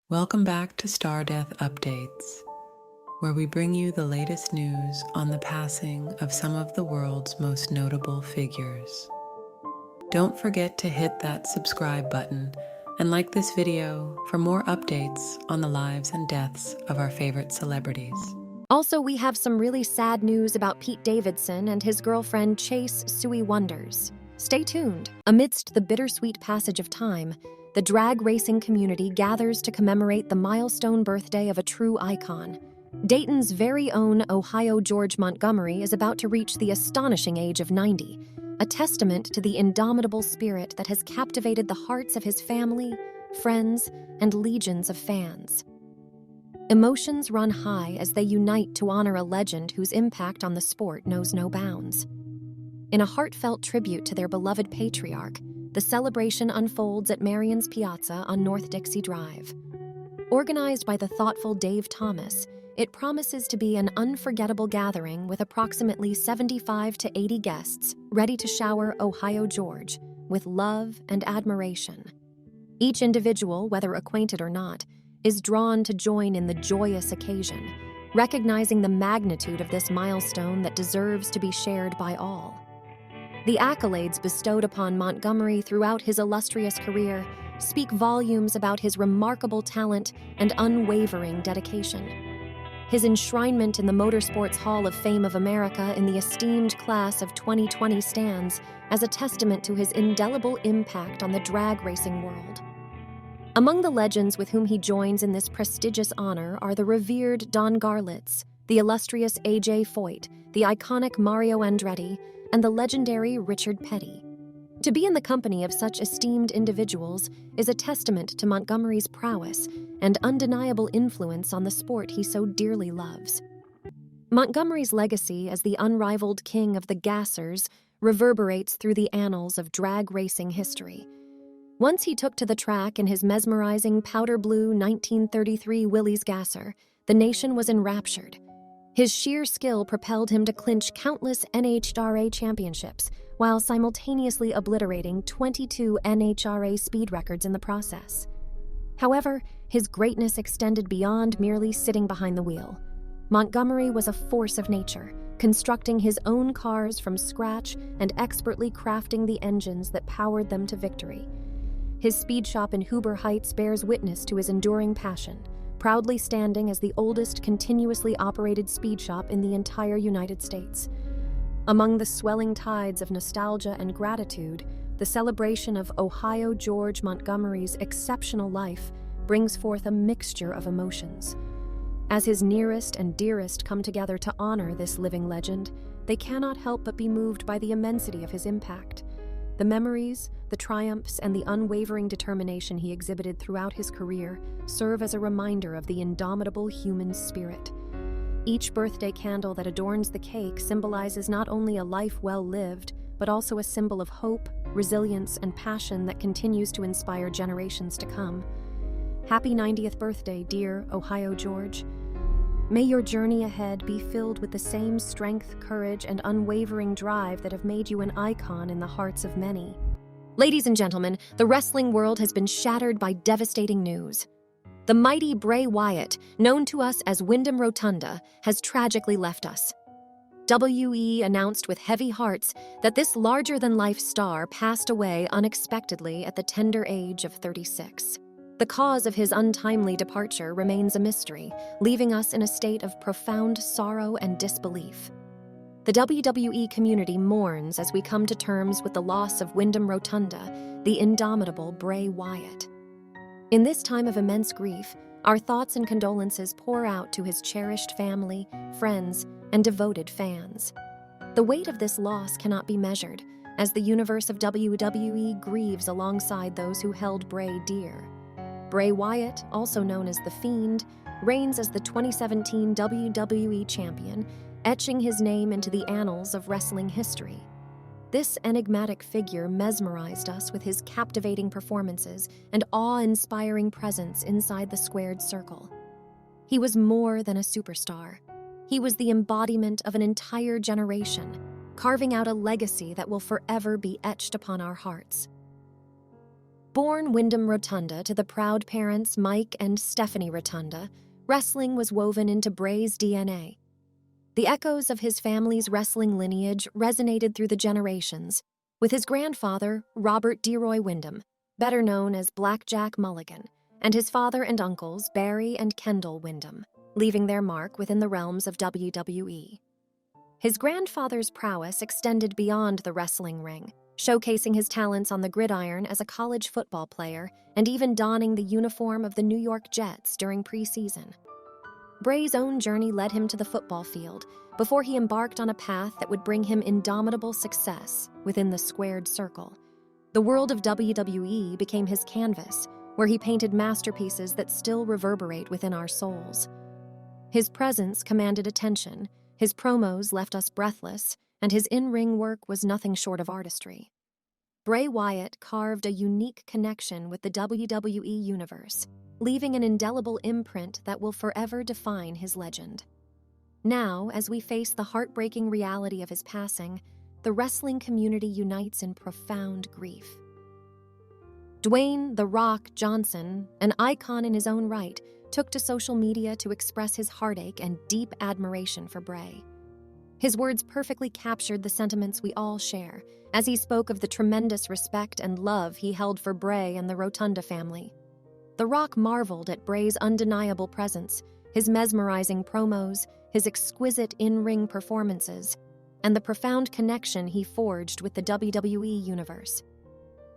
Welcome back to Star Death Updates, where we bring you the latest news on the passing of some of the world's most notable figures. Don't forget to hit that subscribe button and like this video for more updates on the lives and deaths of our favorite celebrities. Also, we have some really sad news about Pete Davidson and his girlfriend Chase Sui Wonders. Stay tuned. Amidst the bittersweet passage of time, the drag racing community gathers to commemorate the milestone birthday of a true icon. Dayton's very own Ohio George Montgomery is about to reach the astonishing age of 90, a testament to the indomitable spirit that has captivated the hearts of his family, friends, and legions of fans. Emotions run high as they unite to honor a legend whose impact on the sport knows no bounds. In a heartfelt tribute to their beloved patriarch, the celebration unfolds at Marion's Piazza on North Dixie Drive. Organized by the thoughtful Dave Thomas, it promises to be an unforgettable gathering with approximately 75 to 80 guests ready to shower Ohio George with love and admiration. Each individual, whether acquainted or not, is drawn to join in the joyous occasion, recognizing the magnitude of this milestone that deserves to be shared by all. The accolades bestowed upon Montgomery throughout his illustrious career speak volumes about his remarkable talent and unwavering dedication. His enshrinement in the Motorsports Hall of Fame of America in the esteemed class of 2020 stands as a testament to his indelible impact on the drag racing world. Among the legends with whom he joins in this prestigious honor are the revered Don Garlits, the illustrious A.J. Foyt, the iconic Mario Andretti, and the legendary Richard Petty. To be in the company of such esteemed individuals is a testament to Montgomery's prowess and undeniable influence on the sport he so dearly loves. Montgomery's legacy as the unrivaled king of the gassers reverberates through the annals of drag racing history. Once he took to the track in his mesmerizing powder blue 1933 Willys Gasser, the nation was enraptured. His sheer skill propelled him to clinch countless NHRA championships, while simultaneously obliterating 22 NHRA speed records in the process. However, his greatness extended beyond merely sitting behind the wheel. Montgomery was a force of nature, constructing his own cars from scratch and expertly crafting the engines that powered them to victory. His speed shop in Huber Heights bears witness to his enduring passion, proudly standing as the oldest continuously operated speed shop in the entire United States. Among the swelling tides of nostalgia and gratitude, the celebration of Ohio George Montgomery's exceptional life brings forth a mixture of emotions. As his nearest and dearest come together to honor this living legend, they cannot help but be moved by the immensity of his impact. The memories, the triumphs, and the unwavering determination he exhibited throughout his career serve as a reminder of the indomitable human spirit. Each birthday candle that adorns the cake symbolizes not only a life well lived, but also a symbol of hope, resilience, and passion that continues to inspire generations to come. Happy 90th birthday, dear Ohio George. May your journey ahead be filled with the same strength, courage, and unwavering drive that have made you an icon in the hearts of many. Ladies and gentlemen, the wrestling world has been shattered by devastating news. The mighty Bray Wyatt, known to us as Wyndham Rotunda, has tragically left us. WE announced with heavy hearts that this larger-than-life star passed away unexpectedly at the tender age of 36. The cause of his untimely departure remains a mystery, leaving us in a state of profound sorrow and disbelief. The WWE community mourns as we come to terms with the loss of Wyndham Rotunda, the indomitable Bray Wyatt. In this time of immense grief, our thoughts and condolences pour out to his cherished family, friends, and devoted fans. The weight of this loss cannot be measured, as the universe of WWE grieves alongside those who held Bray dear. Bray Wyatt, also known as The Fiend, reigns as the 2017 WWE Champion, etching his name into the annals of wrestling history. This enigmatic figure mesmerized us with his captivating performances and awe-inspiring presence inside the squared circle. He was more than a superstar. He was the embodiment of an entire generation, carving out a legacy that will forever be etched upon our hearts. Born Wyndham Rotunda to the proud parents Mike and Stephanie Rotunda, wrestling was woven into Bray's DNA. The echoes of his family's wrestling lineage resonated through the generations, with his grandfather, Robert DeRoy Wyndham, better known as Blackjack Mulligan, and his father and uncles, Barry and Kendall Wyndham, leaving their mark within the realms of WWE. His grandfather's prowess extended beyond the wrestling ring, showcasing his talents on the gridiron as a college football player and even donning the uniform of the New York Jets during preseason. Bray's own journey led him to the football field before he embarked on a path that would bring him indomitable success within the squared circle. The world of WWE became his canvas, where he painted masterpieces that still reverberate within our souls. His presence commanded attention, his promos left us breathless, and his in-ring work was nothing short of artistry. Bray Wyatt carved a unique connection with the WWE Universe, leaving an indelible imprint that will forever define his legend. Now, as we face the heartbreaking reality of his passing, the wrestling community unites in profound grief. Dwayne "The Rock" Johnson, an icon in his own right, took to social media to express his heartache and deep admiration for Bray. His words perfectly captured the sentiments we all share, as he spoke of the tremendous respect and love he held for Bray and the Rotunda family. The Rock marveled at Bray's undeniable presence, his mesmerizing promos, his exquisite in-ring performances, and the profound connection he forged with the WWE Universe.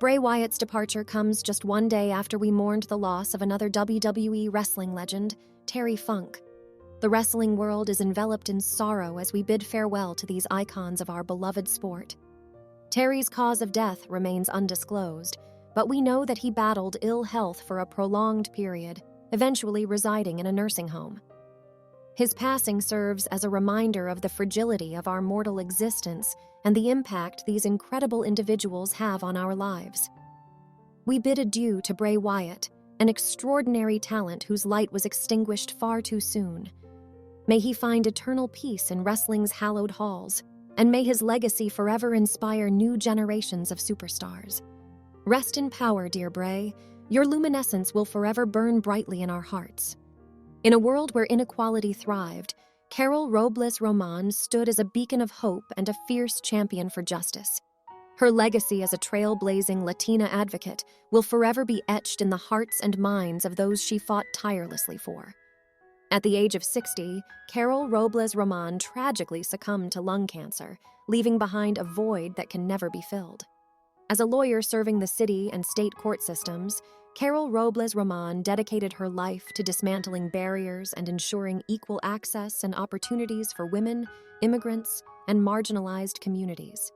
Bray Wyatt's departure comes just one day after we mourned the loss of another WWE wrestling legend, Terry Funk. The wrestling world is enveloped in sorrow as we bid farewell to these icons of our beloved sport. Terry's cause of death remains undisclosed, but we know that he battled ill health for a prolonged period, eventually residing in a nursing home. His passing serves as a reminder of the fragility of our mortal existence and the impact these incredible individuals have on our lives. We bid adieu to Bray Wyatt, an extraordinary talent whose light was extinguished far too soon. May he find eternal peace in wrestling's hallowed halls, and may his legacy forever inspire new generations of superstars. Rest in power, dear Bray. Your luminescence will forever burn brightly in our hearts. In a world where inequality thrived, Carol Robles Roman stood as a beacon of hope and a fierce champion for justice. Her legacy as a trailblazing Latina advocate will forever be etched in the hearts and minds of those she fought tirelessly for. At the age of 60, Carol Robles Roman tragically succumbed to lung cancer, leaving behind a void that can never be filled. As a lawyer serving the city and state court systems, Carol Robles Roman dedicated her life to dismantling barriers and ensuring equal access and opportunities for women, immigrants, and marginalized communities.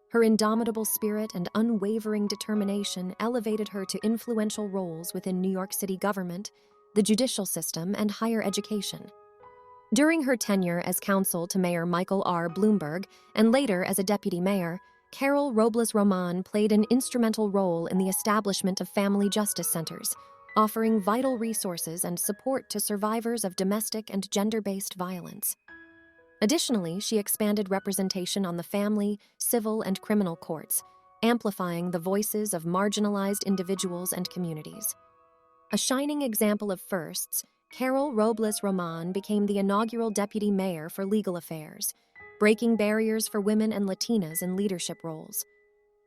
Her indomitable spirit and unwavering determination elevated her to influential roles within New York City government, the judicial system, and higher education. During her tenure as counsel to Mayor Michael R. Bloomberg, and later as a deputy mayor, Carol Robles Roman played an instrumental role in the establishment of family justice centers, offering vital resources and support to survivors of domestic and gender-based violence. Additionally, she expanded representation on the family, civil, and criminal courts, amplifying the voices of marginalized individuals and communities. A shining example of firsts, Carol Robles Roman became the inaugural deputy mayor for legal affairs, breaking barriers for women and Latinas in leadership roles.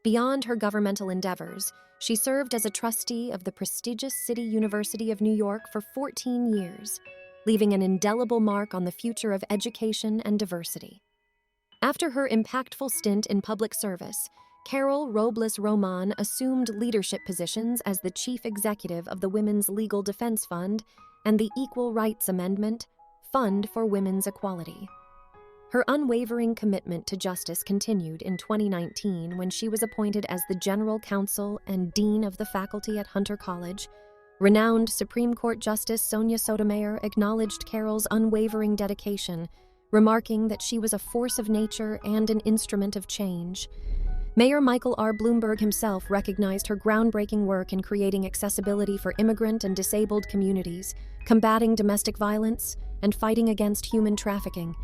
Beyond her governmental endeavors, she served as a trustee of the prestigious City University of New York for 14 years, leaving an indelible mark on the future of education and diversity. After her impactful stint in public service, Carol Robles Roman assumed leadership positions as the chief executive of the Women's Legal Defense Fund and the Equal Rights Amendment Fund for Women's Equality. Her unwavering commitment to justice continued in 2019 when she was appointed as the General Counsel and Dean of the Faculty at Hunter College. Renowned Supreme Court Justice Sonia Sotomayor acknowledged Carol's unwavering dedication, remarking that she was a force of nature and an instrument of change. Mayor Michael R. Bloomberg himself recognized her groundbreaking work in creating accessibility for immigrant and disabled communities, combating domestic violence, and fighting against human trafficking.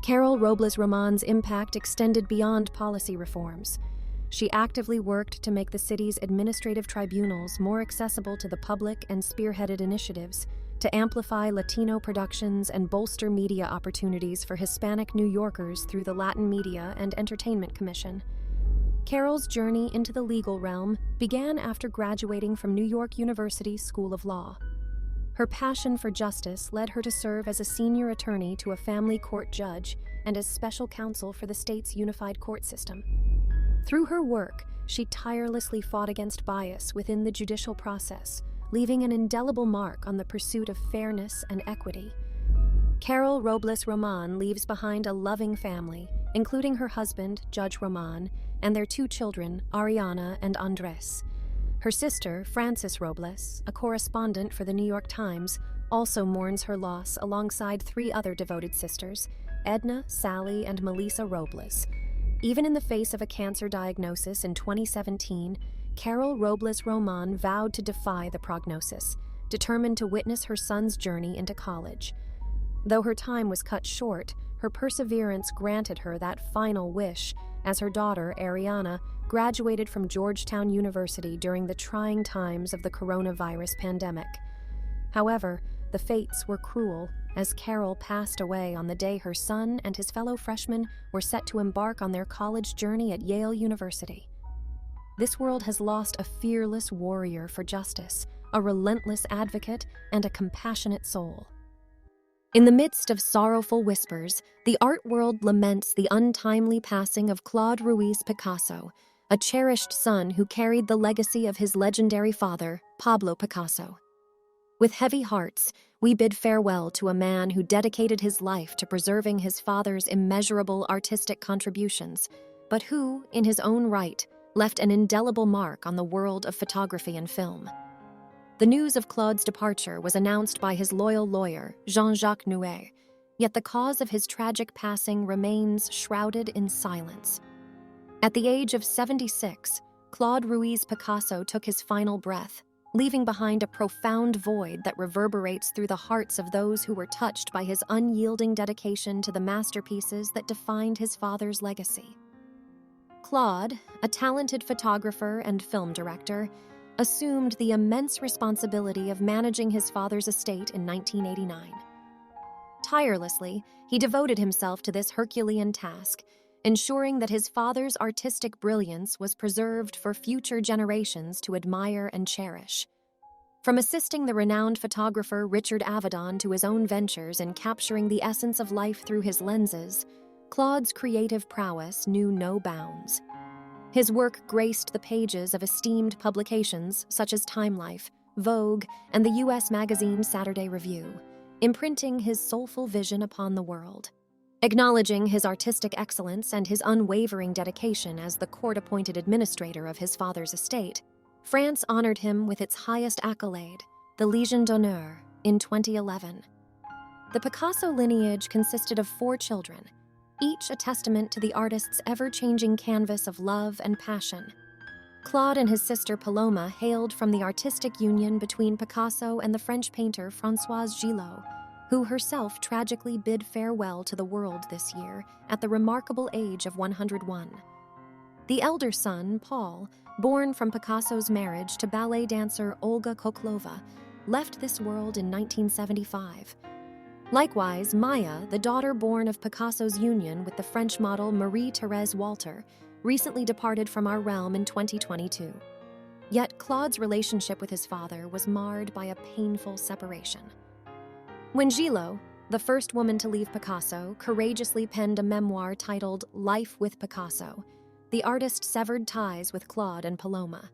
Carol Robles Roman's impact extended beyond policy reforms. she actively worked to make the city's administrative tribunals more accessible to the public and spearheaded initiatives to amplify Latino productions and bolster media opportunities for Hispanic New Yorkers through the Latin Media and Entertainment Commission. Carol's journey into the legal realm began after graduating from New York University School of Law. Her passion for justice led her to serve as a senior attorney to a family court judge and as special counsel for the state's unified court system. Through her work, she tirelessly fought against bias within the judicial process, leaving an indelible mark on the pursuit of fairness and equity. Carol Robles Roman leaves behind a loving family, including her husband, Judge Roman, and their 2 children, Ariana and Andres. Her sister, Frances Robles, a correspondent for the New York Times, also mourns her loss alongside 3 other devoted sisters, Edna, Sally, and Melissa Robles. Even in the face of a cancer diagnosis in 2017, Carol Robles Roman vowed to defy the prognosis, determined to witness her son's journey into college. Though her time was cut short, her perseverance granted her that final wish as her daughter, Ariana, graduated from Georgetown University during the trying times of the coronavirus pandemic. However, the fates were cruel as Carol passed away on the day her son and his fellow freshmen were set to embark on their college journey at Yale University. This world has lost a fearless warrior for justice, a relentless advocate, and a compassionate soul. In the midst of sorrowful whispers, the art world laments the untimely passing of Claude Picasso, a cherished son who carried the legacy of his legendary father, Pablo Picasso. With heavy hearts, we bid farewell to a man who dedicated his life to preserving his father's immeasurable artistic contributions, but who, in his own right, left an indelible mark on the world of photography and film. The news of Claude's departure was announced by his loyal lawyer, Jean-Jacques Nouet, yet the cause of his tragic passing remains shrouded in silence. At the age of 76, Claude Picasso took his final breath, leaving behind a profound void that reverberates through the hearts of those who were touched by his unyielding dedication to the masterpieces that defined his father's legacy. Claude, a talented photographer and film director, assumed the immense responsibility of managing his father's estate in 1989. Tirelessly, he devoted himself to this Herculean task, ensuring that his father's artistic brilliance was preserved for future generations to admire and cherish. From assisting the renowned photographer Richard Avedon to his own ventures in capturing the essence of life through his lenses, Claude's creative prowess knew no bounds. His work graced the pages of esteemed publications such as Time Life, Vogue, and the U.S. magazine Saturday Review, imprinting his soulful vision upon the world. Acknowledging his artistic excellence and his unwavering dedication as the court-appointed administrator of his father's estate, France honored him with its highest accolade, the Légion d'honneur, in 2011. The Picasso lineage consisted of 4 children, each a testament to the artist's ever-changing canvas of love and passion. Claude and his sister Paloma hailed from the artistic union between Picasso and the French painter Françoise Gillot, who herself tragically bid farewell to the world this year at the remarkable age of 101. The elder son, Paul, born from Picasso's marriage to ballet dancer Olga Koklova, left this world in 1975. Likewise, Maya, the daughter born of Picasso's union with the French model Marie-Thérèse Walter, recently departed from our realm in 2022. Yet Claude's relationship with his father was marred by a painful separation. When Gillot, the first woman to leave Picasso, courageously penned a memoir titled Life with Picasso, the artist severed ties with Claude and Paloma.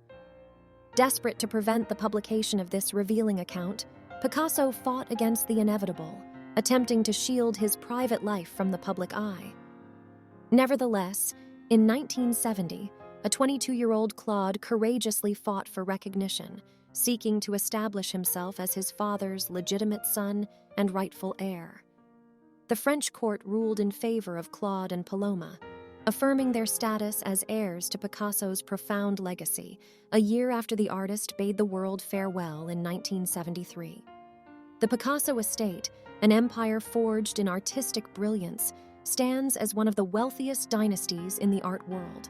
Desperate to prevent the publication of this revealing account, Picasso fought against the inevitable, attempting to shield his private life from the public eye. Nevertheless, in 1970, a 22-year-old Claude courageously fought for recognition, seeking to establish himself as his father's legitimate son and rightful heir. The French court ruled in favor of Claude and Paloma, affirming their status as heirs to Picasso's profound legacy, a year after the artist bade the world farewell in 1973. The Picasso estate, an empire forged in artistic brilliance, stands as one of the wealthiest dynasties in the art world.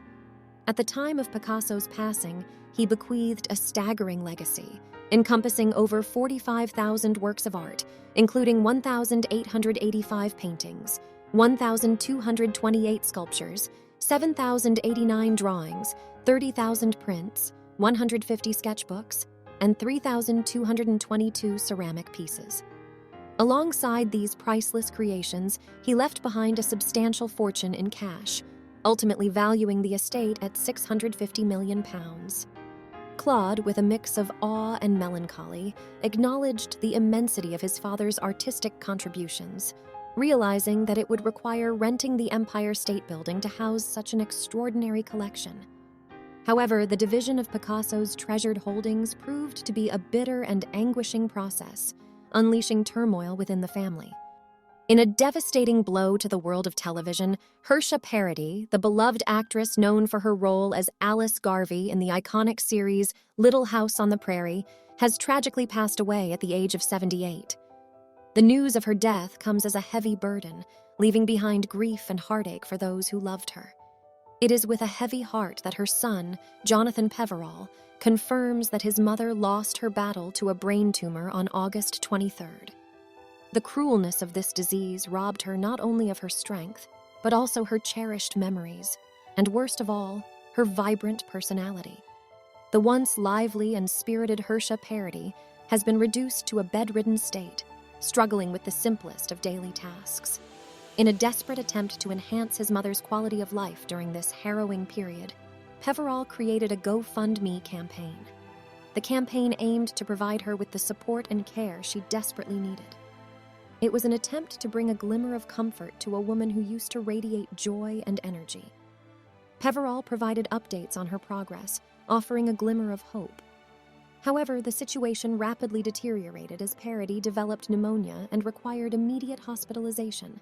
At the time of Picasso's passing, he bequeathed a staggering legacy, encompassing over 45,000 works of art, including 1,885 paintings, 1,228 sculptures, 7,089 drawings, 30,000 prints, 150 sketchbooks, and 3,222 ceramic pieces. Alongside these priceless creations, he left behind a substantial fortune in cash, ultimately valuing the estate at £650 million. Claude, with a mix of awe and melancholy, acknowledged the immensity of his father's artistic contributions, realizing that it would require renting the Empire State Building to house such an extraordinary collection. However, the division of Picasso's treasured holdings proved to be a bitter and anguishing process, unleashing turmoil within the family. In a devastating blow to the world of television, Hersha Parody, the beloved actress known for her role as Alice Garvey in the iconic series Little House on the Prairie, has tragically passed away at the age of 78. The news of her death comes as a heavy burden, leaving behind grief and heartache for those who loved her. It is with a heavy heart that her son, Jonathan Peverall, confirms that his mother lost her battle to a brain tumor on August 23rd. The cruelness of this disease robbed her not only of her strength, but also her cherished memories, and worst of all, her vibrant personality. The once lively and spirited Hersha Parody has been reduced to a bedridden state, struggling with the simplest of daily tasks. In a desperate attempt to enhance his mother's quality of life during this harrowing period, Peverall created a GoFundMe campaign. The campaign aimed to provide her with the support and care she desperately needed. It was an attempt to bring a glimmer of comfort to a woman who used to radiate joy and energy. Peverall provided updates on her progress, offering a glimmer of hope. However, the situation rapidly deteriorated as Parody developed pneumonia and required immediate hospitalization.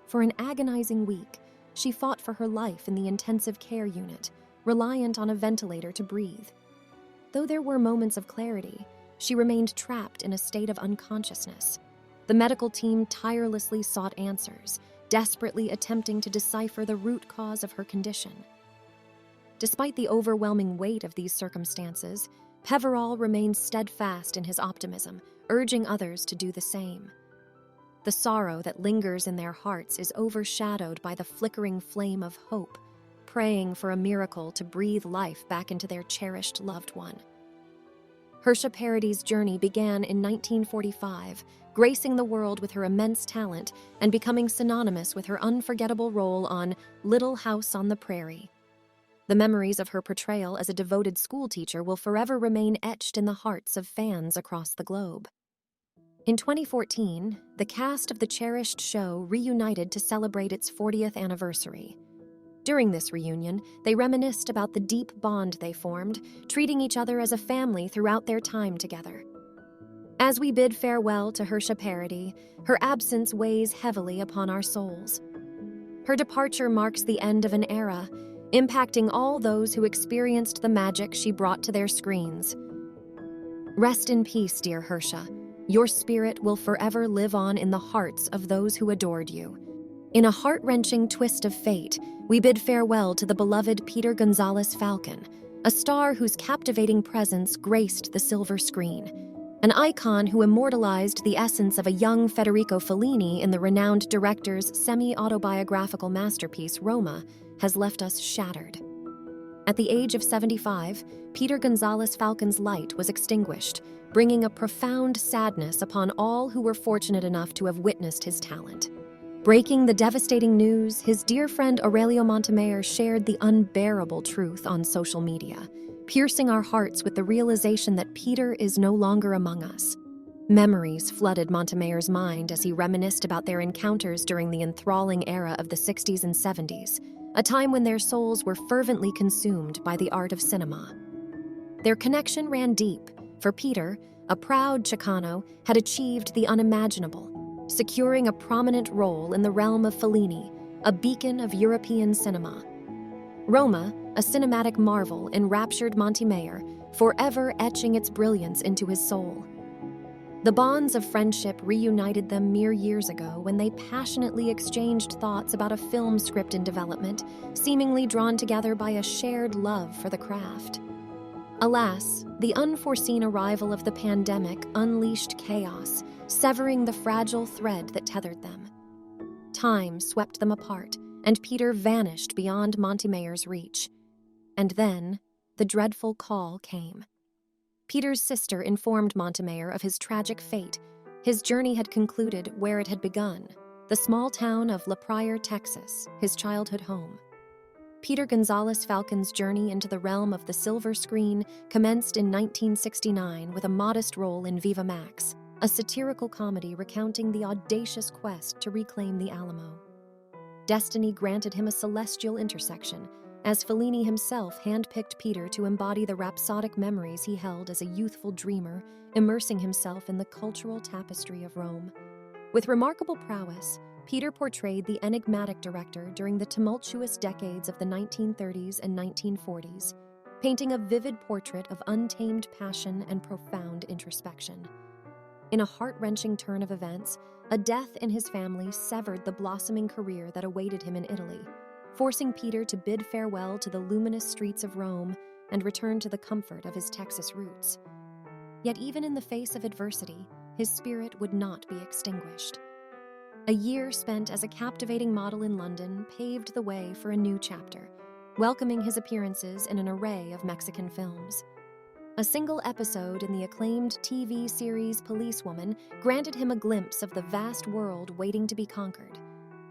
For an agonizing week, she fought for her life in the intensive care unit, reliant on a ventilator to breathe. Though there were moments of clarity, she remained trapped in a state of unconsciousness. The medical team tirelessly sought answers, desperately attempting to decipher the root cause of her condition. Despite the overwhelming weight of these circumstances, Peverall remained steadfast in his optimism, urging others to do the same. The sorrow that lingers in their hearts is overshadowed by the flickering flame of hope, praying for a miracle to breathe life back into their cherished loved one. Hersha Parody's journey began in 1945, gracing the world with her immense talent and becoming synonymous with her unforgettable role on Little House on the Prairie. The memories of her portrayal as a devoted schoolteacher will forever remain etched in the hearts of fans across the globe. In 2014, the cast of the cherished show reunited to celebrate its 40th anniversary. During this reunion, they reminisced about the deep bond they formed, treating each other as a family throughout their time together. As we bid farewell to Hersha Parody, her absence weighs heavily upon our souls. Her departure marks the end of an era, impacting all those who experienced the magic she brought to their screens. Rest in peace, dear Hersha. Your spirit will forever live on in the hearts of those who adored you. In a heart-wrenching twist of fate, we bid farewell to the beloved Peter Gonzalez Falcon, a star whose captivating presence graced the silver screen. An icon who immortalized the essence of a young Federico Fellini in the renowned director's semi-autobiographical masterpiece Roma has left us shattered. At the age of 75, Peter Gonzalez Falcon's light was extinguished, bringing a profound sadness upon all who were fortunate enough to have witnessed his talent. Breaking the devastating news, his dear friend Aurelio Montgomery shared the unbearable truth on social media, piercing our hearts with the realization that Peter is no longer among us. Memories flooded Montgomery's mind as he reminisced about their encounters during the enthralling era of the 60s and 70s, a time when their souls were fervently consumed by the art of cinema. Their connection ran deep, for Peter, a proud Chicano, had achieved the unimaginable, securing a prominent role in the realm of Fellini, a beacon of European cinema. Roma, a cinematic marvel, enraptured Montgomery, forever etching its brilliance into his soul. The bonds of friendship reunited them mere years ago when they passionately exchanged thoughts about a film script in development, seemingly drawn together by a shared love for the craft. Alas, the unforeseen arrival of the pandemic unleashed chaos, severing the fragile thread that tethered them. Time swept them apart, and Peter vanished beyond Montgomery's reach. And then, the dreadful call came. Peter's sister informed Montgomery of his tragic fate. His journey had concluded where it had begun, the small town of La Pryor, Texas, his childhood home. Peter Gonzalez Falcon's journey into the realm of the silver screen commenced in 1969 with a modest role in Viva Max, a satirical comedy recounting the audacious quest to reclaim the Alamo. Destiny granted him a celestial intersection, as Fellini himself handpicked Peter to embody the rhapsodic memories he held as a youthful dreamer, immersing himself in the cultural tapestry of Rome. With remarkable prowess, Peter portrayed the enigmatic director during the tumultuous decades of the 1930s and 1940s, painting a vivid portrait of untamed passion and profound introspection. In a heart-wrenching turn of events, a death in his family severed the blossoming career that awaited him in Italy, forcing Peter to bid farewell to the luminous streets of Rome and return to the comfort of his Texas roots. Yet even in the face of adversity, his spirit would not be extinguished. A year spent as a captivating model in London paved the way for a new chapter, welcoming his appearances in an array of Mexican films. A single episode in the acclaimed TV series Policewoman granted him a glimpse of the vast world waiting to be conquered.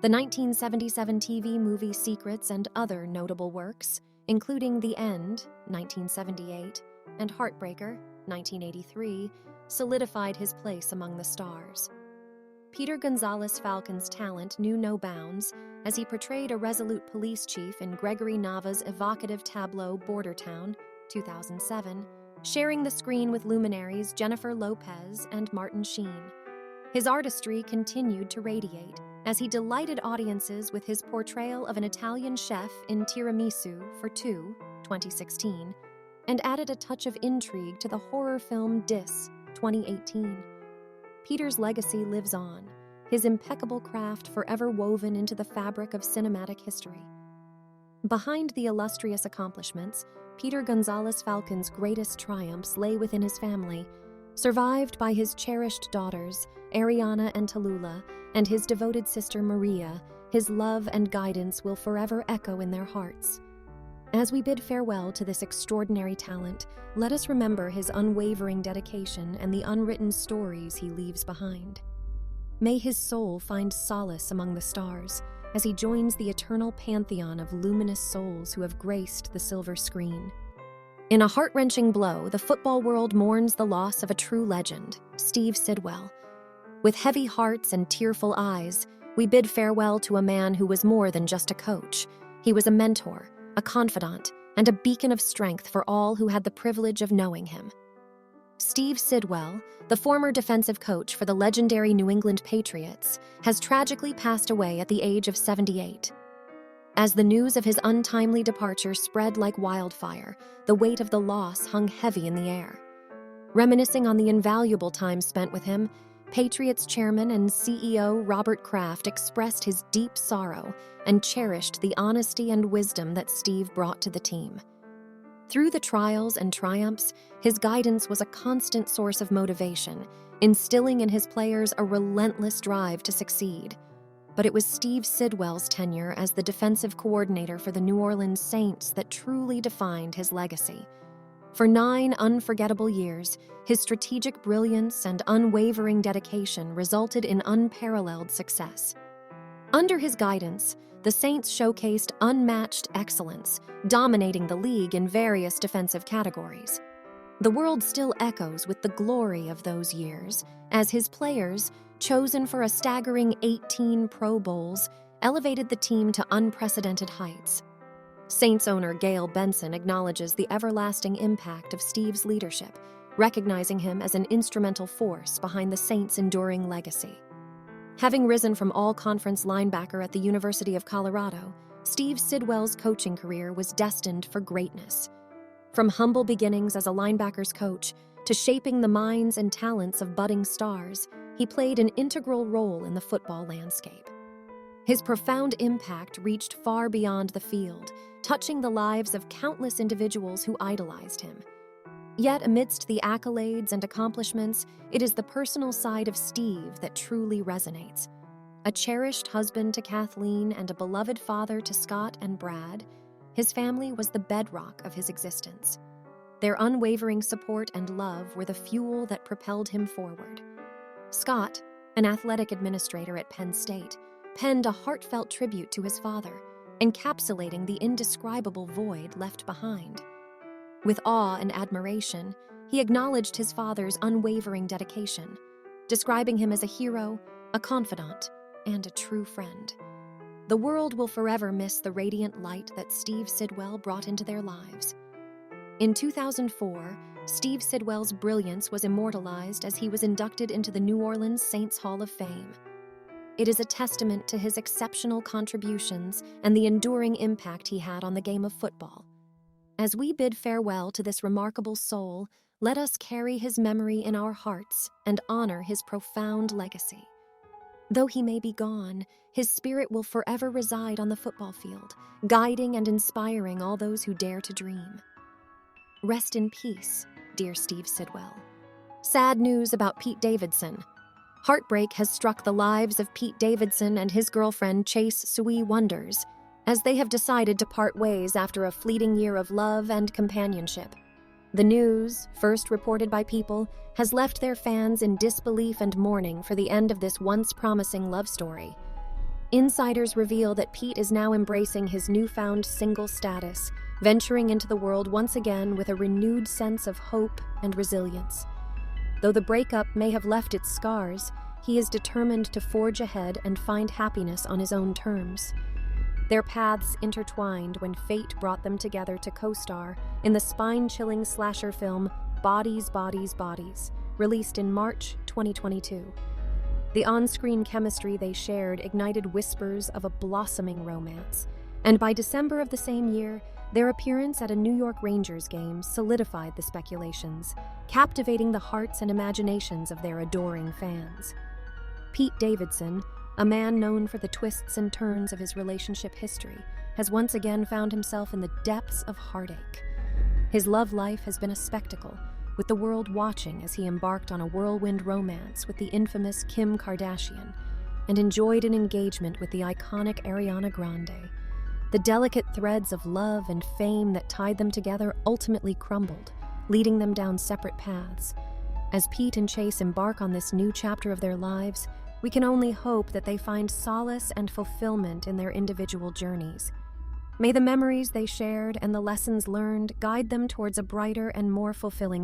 The 1977 TV movie Secrets and other notable works, including The End, 1978, and Heartbreaker, 1983, solidified his place among the stars. Peter Gonzalez Falcon's talent knew no bounds as he portrayed a resolute police chief in Gregory Nava's evocative tableau Border Town, 2007, sharing the screen with luminaries Jennifer Lopez and Martin Sheen. His artistry continued to radiate as he delighted audiences with his portrayal of an Italian chef in Tiramisu for Two, 2016, and added a touch of intrigue to the horror film Dis, 2018. Peter's legacy lives on, his impeccable craft forever woven into the fabric of cinematic history. Behind the illustrious accomplishments, Peter Gonzalez Falcon's greatest triumphs lay within his family, survived by his cherished daughters, Ariana and Tallulah, and his devoted sister Maria. His love and guidance will forever echo in their hearts. As we bid farewell to this extraordinary talent, let us remember his unwavering dedication and the unwritten stories he leaves behind. May his soul find solace among the stars as he joins the eternal pantheon of luminous souls who have graced the silver screen. In a heart-wrenching blow, the football world mourns the loss of a true legend, Steve Sidwell. With heavy hearts and tearful eyes, we bid farewell to a man who was more than just a coach. He was a mentor, a confidant, and a beacon of strength for all who had the privilege of knowing him. Steve Sidwell, the former defensive coach for the legendary New England Patriots, has tragically passed away at the age of 78. As the news of his untimely departure spread like wildfire, the weight of the loss hung heavy in the air. Reminiscing on the invaluable time spent with him, Patriots chairman and CEO Robert Kraft expressed his deep sorrow and cherished the honesty and wisdom that Steve brought to the team. Through the trials and triumphs, his guidance was a constant source of motivation, instilling in his players a relentless drive to succeed. But it was Steve Sidwell's tenure as the defensive coordinator for the New Orleans Saints that truly defined his legacy. For 9 unforgettable years, his strategic brilliance and unwavering dedication resulted in unparalleled success. Under his guidance, the Saints showcased unmatched excellence, dominating the league in various defensive categories. The world still echoes with the glory of those years, as his players, chosen for a staggering 18 Pro Bowls, elevated the team to unprecedented heights. Saints owner Gail Benson acknowledges the everlasting impact of Steve's leadership, recognizing him as an instrumental force behind the Saints' enduring legacy. Having risen from all-conference linebacker at the University of Colorado, Steve Sidwell's coaching career was destined for greatness. From humble beginnings as a linebackers coach to shaping the minds and talents of budding stars, he played an integral role in the football landscape. His profound impact reached far beyond the field, touching the lives of countless individuals who idolized him. Yet amidst the accolades and accomplishments, it is the personal side of Steve that truly resonates. A cherished husband to Kathleen and a beloved father to Scott and Brad, his family was the bedrock of his existence. Their unwavering support and love were the fuel that propelled him forward. Scott, an athletic administrator at Penn State, penned a heartfelt tribute to his father, encapsulating the indescribable void left behind. With awe and admiration, he acknowledged his father's unwavering dedication, describing him as a hero, a confidant, and a true friend. The world will forever miss the radiant light that Steve Sidwell brought into their lives. In 2004, Steve Sidwell's brilliance was immortalized as he was inducted into the New Orleans Saints Hall of Fame. It is a testament to his exceptional contributions and the enduring impact he had on the game of football. As we bid farewell to this remarkable soul, let us carry his memory in our hearts and honor his profound legacy. Though he may be gone, his spirit will forever reside on the football field, guiding and inspiring all those who dare to dream. Rest in peace, dear Steve Sidwell. Sad news about Pete Davidson. Heartbreak has struck the lives of Pete Davidson and his girlfriend Chase Sui Wonders, as they have decided to part ways after a fleeting year of love and companionship. The news, first reported by People, has left their fans in disbelief and mourning for the end of this once promising love story. Insiders reveal that Pete is now embracing his newfound single status, venturing into the world once again with a renewed sense of hope and resilience. Though the breakup may have left its scars, he is determined to forge ahead and find happiness on his own terms. Their paths intertwined when fate brought them together to co-star in the spine-chilling slasher film Bodies, Bodies, Bodies, released in March 2022. The on-screen chemistry they shared ignited whispers of a blossoming romance, and by December of the same year, their appearance at a New York Rangers game solidified the speculations, captivating the hearts and imaginations of their adoring fans. Pete Davidson, a man known for the twists and turns of his relationship history, has once again found himself in the depths of heartache. His love life has been a spectacle, with the world watching as he embarked on a whirlwind romance with the infamous Kim Kardashian and enjoyed an engagement with the iconic Ariana Grande. The delicate threads of love and fame that tied them together ultimately crumbled, leading them down separate paths. As Pete and Chase embark on this new chapter of their lives, we can only hope that they find solace and fulfillment in their individual journeys. May the memories they shared and the lessons learned guide them towards a brighter and more fulfilling